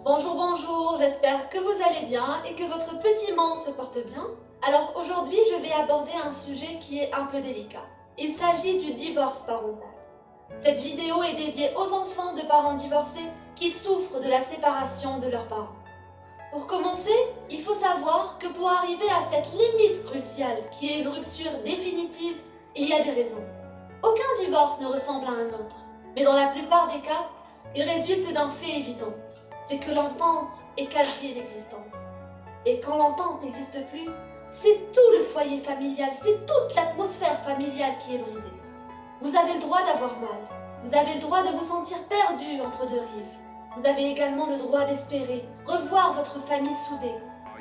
Bonjour, bonjour, j'espère que vous allez bien et que votre petit monde se porte bien. Alors aujourd'hui, je vais aborder un sujet qui est un peu délicat. Il s'agit du divorce parental. Cette vidéo est dédiée aux enfants de parents divorcés qui souffrent de la séparation de leurs parents. Pour commencer, il faut savoir que pour arriver à cette limite cruciale qui est une rupture définitive, il y a des raisons. Aucun divorce ne ressemble à un autre, mais dans la plupart des cas, il résulte d'un fait évident. C'est que l'entente est qualifiée d'existence. Et quand l'entente n'existe plus, c'est tout le foyer familial, c'est toute l'atmosphère familiale qui est brisée. Vous avez le droit d'avoir mal, vous avez le droit de vous sentir perdu entre deux rives. Vous avez également le droit d'espérer revoir votre famille soudée.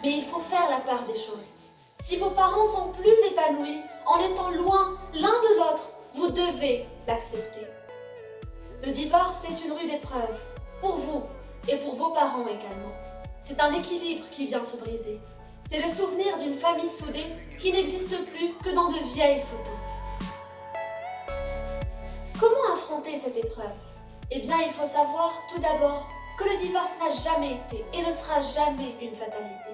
Mais il faut faire la part des choses. Si vos parents sont plus épanouis en étant loin l'un de l'autre, vous devez l'accepter. Le divorce est une rude épreuve, pour vous et pour vos parents également. C'est un équilibre qui vient se briser. C'est le souvenir d'une famille soudée qui n'existe plus que dans de vieilles photos. Comment affronter cette épreuve ? Eh bien, il faut savoir tout d'abord que le divorce n'a jamais été et ne sera jamais une fatalité.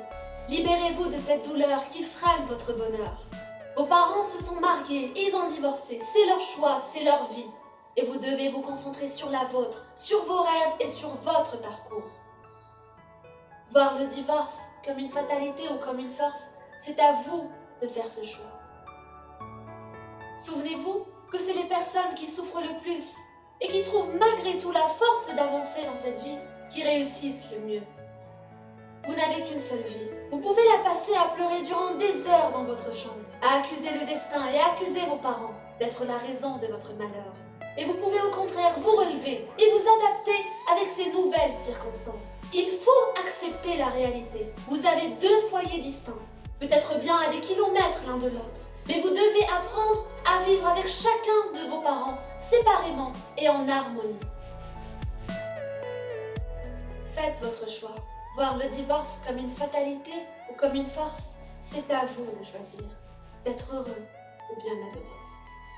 Libérez-vous de cette douleur qui freine votre bonheur. Vos parents se sont mariés et ils ont divorcé. C'est leur choix, c'est leur vie. Et vous devez vous concentrer sur la vôtre, sur vos rêves et sur votre parcours. Voir le divorce comme une fatalité ou comme une force, c'est à vous de faire ce choix. Souvenez-vous que c'est les personnes qui souffrent le plus et qui trouvent malgré tout la force d'avancer dans cette vie qui réussissent le mieux. Vous n'avez qu'une seule vie. Vous pouvez la passer à pleurer durant des heures dans votre chambre, à accuser le destin et à accuser vos parents d'être la raison de votre malheur. Et vous pouvez au contraire vous relever et vous adapter avec ces nouvelles circonstances. Il faut accepter la réalité. Vous avez deux foyers distincts, peut-être bien à des kilomètres l'un de l'autre. Mais vous devez apprendre à vivre avec chacun de vos parents, séparément et en harmonie. Faites votre choix. Voir le divorce comme une fatalité ou comme une force, c'est à vous de choisir. D'être heureux ou bien malheureux.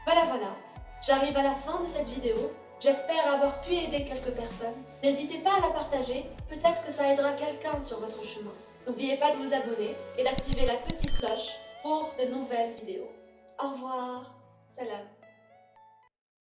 Voilà. J'arrive à la fin de cette vidéo. J'espère avoir pu aider quelques personnes. N'hésitez pas à la partager, peut-être que ça aidera quelqu'un sur votre chemin. N'oubliez pas de vous abonner et d'activer la petite cloche pour de nouvelles vidéos. Au revoir. Salam.